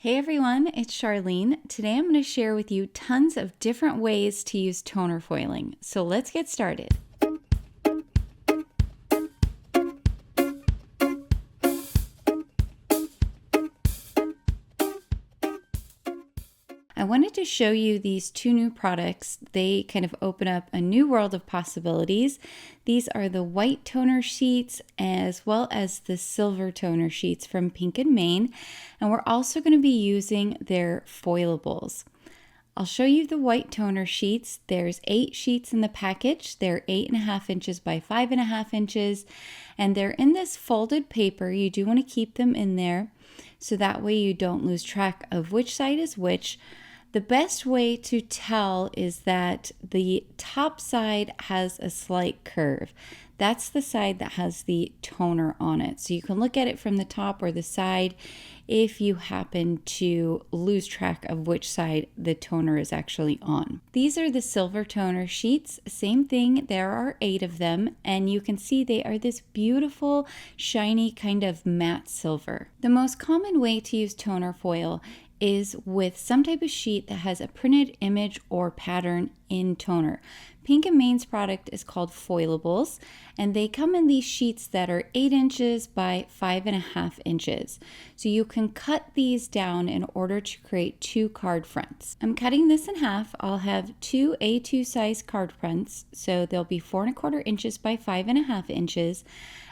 Hey everyone, it's Charlene. Today I'm going to share with you tons of different ways to use toner foiling. So let's get started. I wanted to show you these two new products. They kind of open up a new world of possibilities. These are the white toner sheets as well as the silver toner sheets from Pink and Main. And we're also going to be using their foilables. I'll show you the white toner sheets. There's 8 sheets in the package. They're 8.5 inches by 5.5 inches. And they're in this folded paper. You do want to keep them in there so that way you don't lose track of which side is which. The best way to tell is that the top side has a slight curve. That's the side that has the toner on it. So you can look at it from the top or the side if you happen to lose track of which side the toner is actually on. These are the silver toner sheets. Same thing, there are 8 of them, and you can see they are this beautiful, shiny kind of matte silver. The most common way to use toner foil is with some type of sheet that has a printed image or pattern in toner. Pink and Main's product is called Foilables, and they come in these sheets that are 8 inches by 5.5 inches. So you can cut these down in order to create 2 card fronts. I'm cutting this in half. I'll have 2 A2 size card fronts, so they'll be 4.25 inches by 5.5 inches.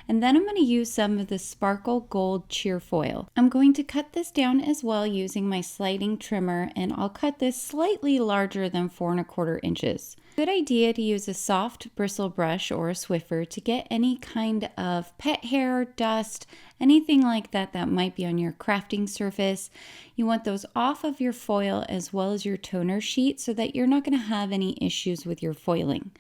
And then I'm going to use some of the Sparkle Gold CheerFoil. I'm going to cut this down as well using my sliding trimmer, and I'll cut this slightly larger than 4.25 inches. Good idea to use a soft bristle brush or a Swiffer to get any kind of pet hair, dust, anything like that that might be on your crafting surface. You want those off of your foil as well as your toner sheet so that you're not going to have any issues with your foiling.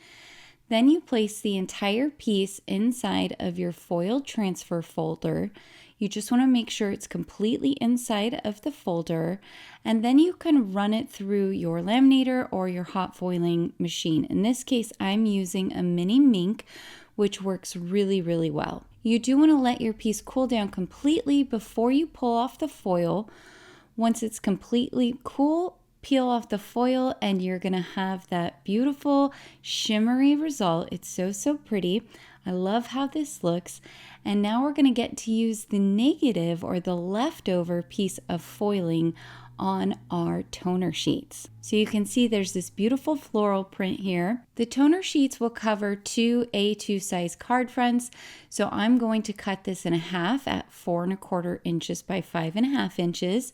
Then you place the entire piece inside of your foil transfer folder. You just want to make sure it's completely inside of the folder, and then you can run it through your laminator or your hot foiling machine. In this case, I'm using a mini Minc, which works really, really well. You do want to let your piece cool down completely before you pull off the foil. Once it's completely cool, peel off the foil and you're gonna have that beautiful shimmery result. It's so pretty. I love how this looks. And now we're gonna get to use the negative or the leftover piece of foiling on our toner sheets. So you can see there's this beautiful floral print here. The toner sheets will cover 2 A2 size card fronts. So I'm going to cut this in half at 4.25 inches by 5.5 inches.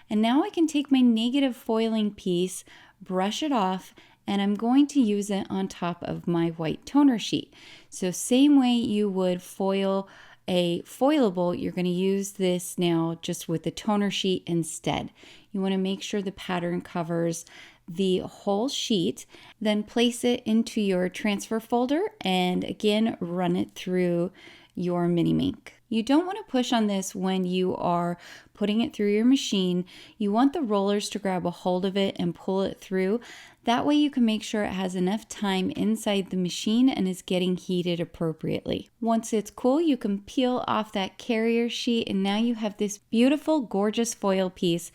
And now I can take my negative foiling piece, brush it off, and I'm going to use it on top of my white toner sheet. So same way you would foil a foilable, you're going to use this now just with the toner sheet instead. You want to make sure the pattern covers the whole sheet, then place it into your transfer folder and again run it through your mini Minc. You don't want to push on this when you are putting it through your machine. You want the rollers to grab a hold of it and pull it through. That way you can make sure it has enough time inside the machine and is getting heated appropriately. Once it's cool, you can peel off that carrier sheet, and now you have this beautiful, gorgeous foil piece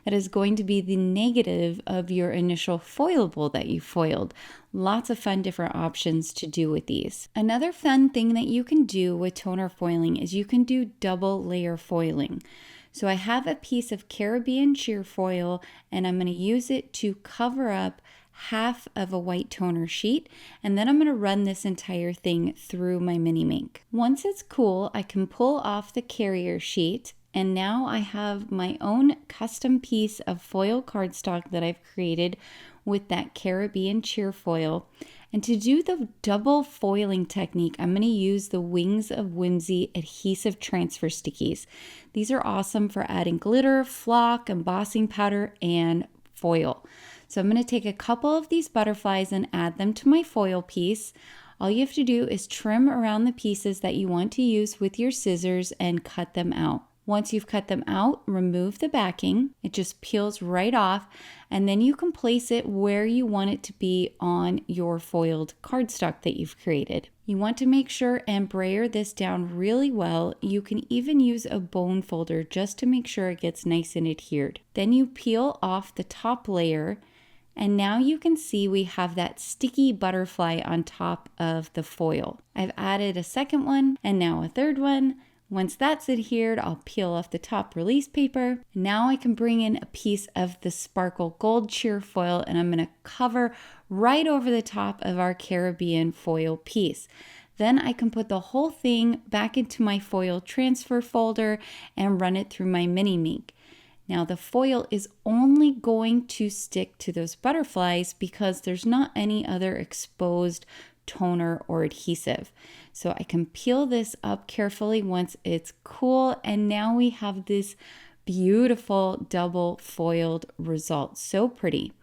that is going to be the negative of your initial foilable that you foiled. Lots of fun different options to do with these. Another fun thing that you can do with toner foiling is you can do double layer foiling. So I have a piece of Caribbean CheerFoil and I'm going to use it to cover up half of a white toner sheet, and then I'm going to run this entire thing through my mini Minc. Once it's cool, I can pull off the carrier sheet, and now I have my own custom piece of foil cardstock that I've created with that Caribbean CheerFoil. And to do the double foiling technique, I'm going to use the Wings of Whimsy Adhesive Transfer Stickies. These are awesome for adding glitter, flock, embossing powder, and foil. So I'm going to take a couple of these butterflies and add them to my foil piece. All you have to do is trim around the pieces that you want to use with your scissors and cut them out. Once you've cut them out, remove the backing. It just peels right off, and then you can place it where you want it to be on your foiled cardstock that you've created. You want to make sure and brayer this down really well. You can even use a bone folder just to make sure it gets nice and adhered. Then you peel off the top layer, and now you can see we have that sticky butterfly on top of the foil. I've added a second one and now a third one. Once that's adhered, I'll peel off the top release paper. Now I can bring in a piece of the Sparkle Gold CheerFoil, and I'm going to cover right over the top of our Caribbean foil piece. Then I can put the whole thing back into my foil transfer folder and run it through my mini Minc. Now the foil is only going to stick to those butterflies because there's not any other exposed toner or adhesive. So I can peel this up carefully once it's cool, and now we have this beautiful double foiled result. So pretty.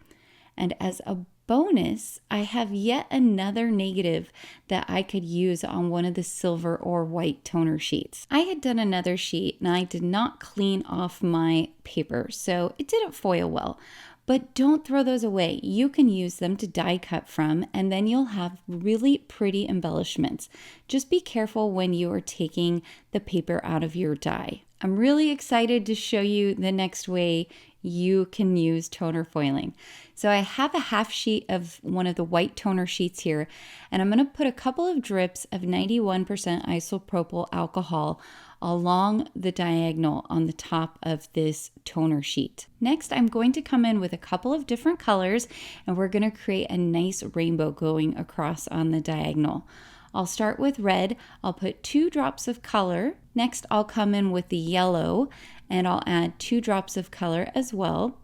And as a bonus, I have yet another negative that I could use on one of the silver or white toner sheets. I had done another sheet and I did not clean off my paper, so it didn't foil well. But don't throw those away. You can use them to die cut from, and then you'll have really pretty embellishments. Just be careful when you are taking the paper out of your die. I'm really excited to show you the next way you can use toner foiling. So I have a half sheet of one of the white toner sheets here, and I'm going to put a couple of drips of 91% isopropyl alcohol along the diagonal on the top of this toner sheet. Next, I'm going to come in with a couple of different colors, and we're going to create a nice rainbow going across on the diagonal. I'll start with red. I'll put 2 drops of color. Next, I'll come in with the yellow, and I'll add 2 drops of color as well.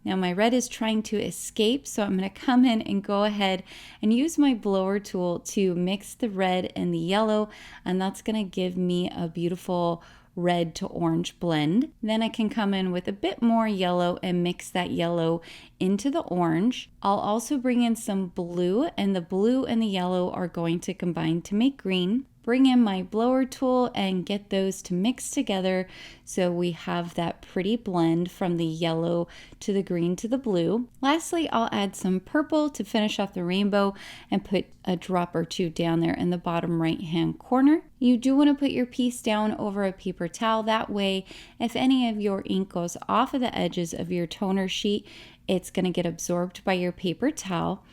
Now my red is trying to escape, so I'm going to come in and go ahead and use my blower tool to mix the red and the yellow, and that's going to give me a beautiful red to orange blend. Then I can come in with a bit more yellow and mix that yellow into the orange. I'll also bring in some blue, and the blue and the yellow are going to combine to make green. Bring in my blower tool and get those to mix together so we have that pretty blend from the yellow to the green to the blue. Lastly, I'll add some purple to finish off the rainbow and put a drop or 2 down there in the bottom right hand corner. You do want to put your piece down over a paper towel. That way, if any of your ink goes off of the edges of your toner sheet, it's going to get absorbed by your paper towel.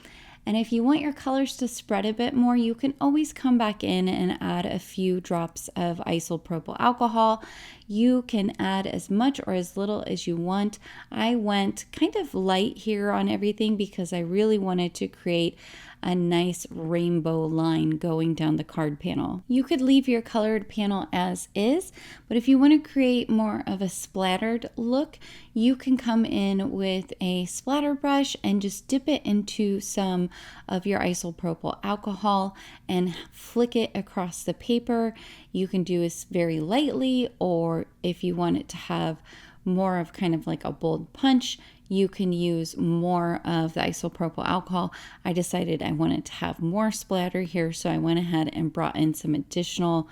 And if you want your colors to spread a bit more, you can always come back in and add a few drops of isopropyl alcohol. You can add as much or as little as you want. I went kind of light here on everything because I really wanted to create a nice rainbow line going down the card panel. You could leave your colored panel as is, but if you want to create more of a splattered look, you can come in with a splatter brush and just dip it into some of your isopropyl alcohol and flick it across the paper. You can do this very lightly, or if you want it to have more of kind of like a bold punch, you can use more of the isopropyl alcohol. I decided I wanted to have more splatter here, so I went ahead and brought in some additional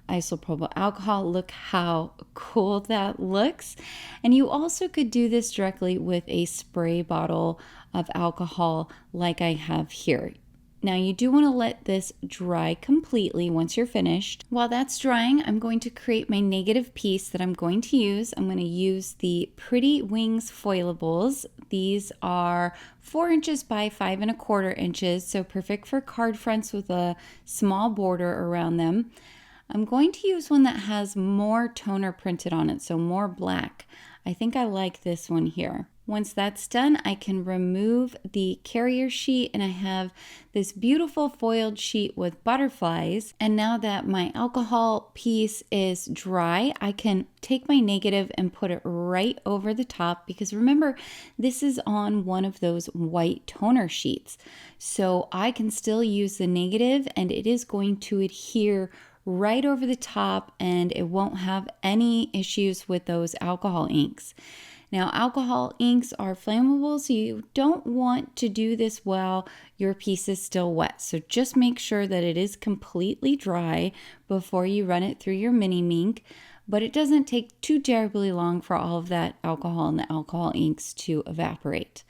isopropyl alcohol. Look how cool that looks. And you also could do this directly with a spray bottle of alcohol like I have here. Now you do want to let this dry completely once you're finished. While that's drying, I'm going to create my negative piece that I'm going to use. I'm going to use the Pretty Wings Foilables. These are 4 inches by 5 1/4 inches, so perfect for card fronts with a small border around them. I'm going to use one that has more toner printed on it, so more black. I think I like this one here. Once that's done, I can remove the carrier sheet, and I have this beautiful foiled sheet with butterflies. And now that my alcohol piece is dry, I can take my negative and put it right over the top, because remember, this is on one of those white toner sheets. So I can still use the negative, and it is going to adhere right over the top, and it won't have any issues with those alcohol inks. Now, alcohol inks are flammable, so you don't want to do this while your piece is still wet. So just make sure that it is completely dry before you run it through your mini Minc. but it doesn't take too terribly long for all of that alcohol and the alcohol inks to evaporate.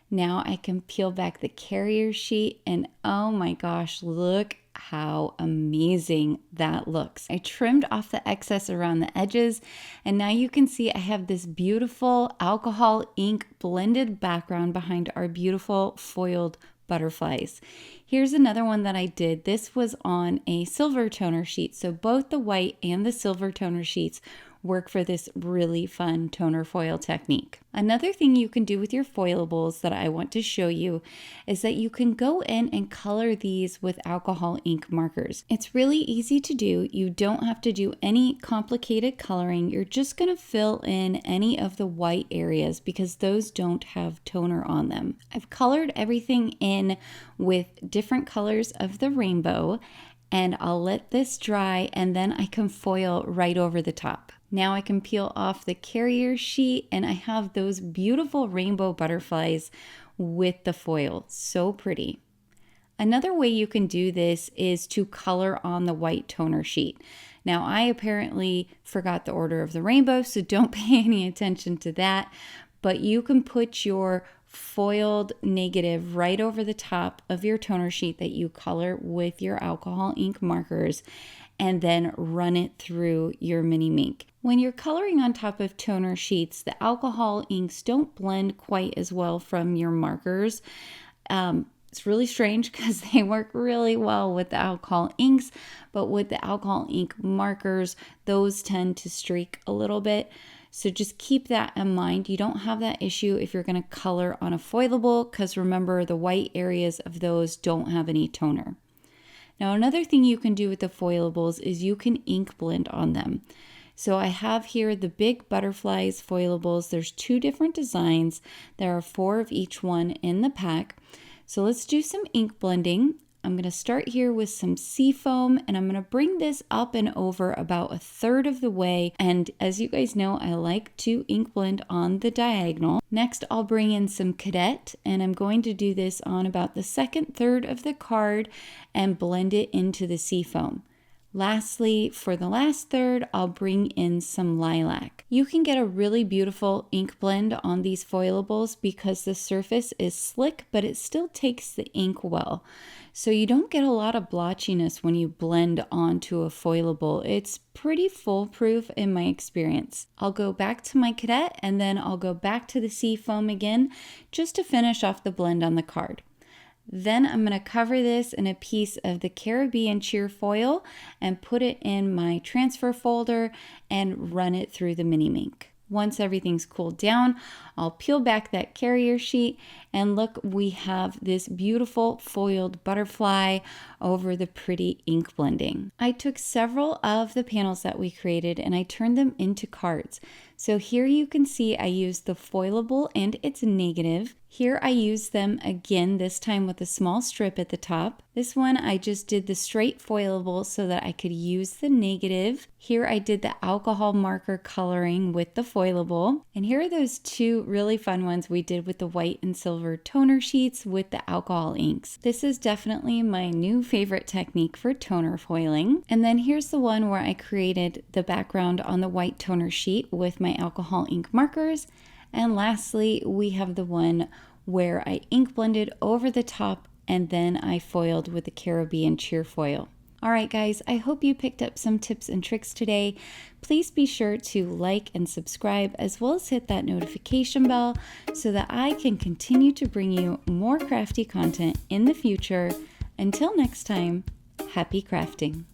Now I can peel back the carrier sheet and oh my gosh, look how amazing that looks. I trimmed off the excess around the edges and now you can see I have this beautiful alcohol ink blended background behind our beautiful foiled butterflies. Here's another one that I did. This was on a silver toner sheet. So both the white and the silver toner sheets work for this really fun toner foil technique. Another thing you can do with your foilables that I want to show you is that you can go in and color these with alcohol ink markers. It's really easy to do. You don't have to do any complicated coloring. You're just going to fill in any of the white areas because those don't have toner on them. I've colored everything in with different colors of the rainbow, and I'll let this dry and then I can foil right over the top. Now I can peel off the carrier sheet and I have those beautiful rainbow butterflies with the foil. So pretty. Another way you can do this is to color on the white toner sheet. Now I apparently forgot the order of the rainbow, so don't pay any attention to that, but you can put your foiled negative right over the top of your toner sheet that you color with your alcohol ink markers and then run it through your mini Minc. When you're coloring on top of toner sheets, the alcohol inks don't blend quite as well from your markers. It's really strange because they work really well with the alcohol inks, but with the alcohol ink markers, those tend to streak a little bit. So just keep that in mind. You don't have that issue if you're going to color on a foilable because remember the white areas of those don't have any toner. Now another thing you can do with the foilables is you can ink blend on them. So I have here the big Butterflies Foilables. There's 2 different designs. There are 4 of each one in the pack. So let's do some ink blending. I'm going to start here with some Seafoam and I'm going to bring this up and over about 1/3 of the way. And as you guys know, I like to ink blend on the diagonal. Next, I'll bring in some Cadette and I'm going to do this on about the 2nd third of the card and blend it into the Seafoam. Lastly, for the last third, I'll bring in some Lilac. You can get a really beautiful ink blend on these foilables because the surface is slick, but it still takes the ink well. So you don't get a lot of blotchiness when you blend onto a foilable. It's pretty foolproof in my experience. I'll go back to my Cadette and then I'll go back to the Seafoam again just to finish off the blend on the card. Then I'm going to cover this in a piece of the Caribbean CheerFoil and put it in my transfer folder and run it through the mini Minc. Once everything's cooled down, I'll peel back that carrier sheet and look, we have this beautiful foiled butterfly over the pretty ink blending. I took several of the panels that we created and I turned them into cards. So here you can see I used the foilable and its negative. Here I used them again, this time with a small strip at the top. This one I just did the straight foilable so that I could use the negative. Here I did the alcohol marker coloring with the foilable. And here are those 2 really fun ones we did with the white and silver toner sheets with the alcohol inks. This is definitely my new favorite technique for toner foiling. And then here's the one where I created the background on the white toner sheet with my alcohol ink markers. And lastly, we have the one where I ink blended over the top and then I foiled with the Caribbean CheerFoil. All right, guys, I hope you picked up some tips and tricks today. Please be sure to like and subscribe as well as hit that notification bell so that I can continue to bring you more crafty content in the future. Until next time, happy crafting.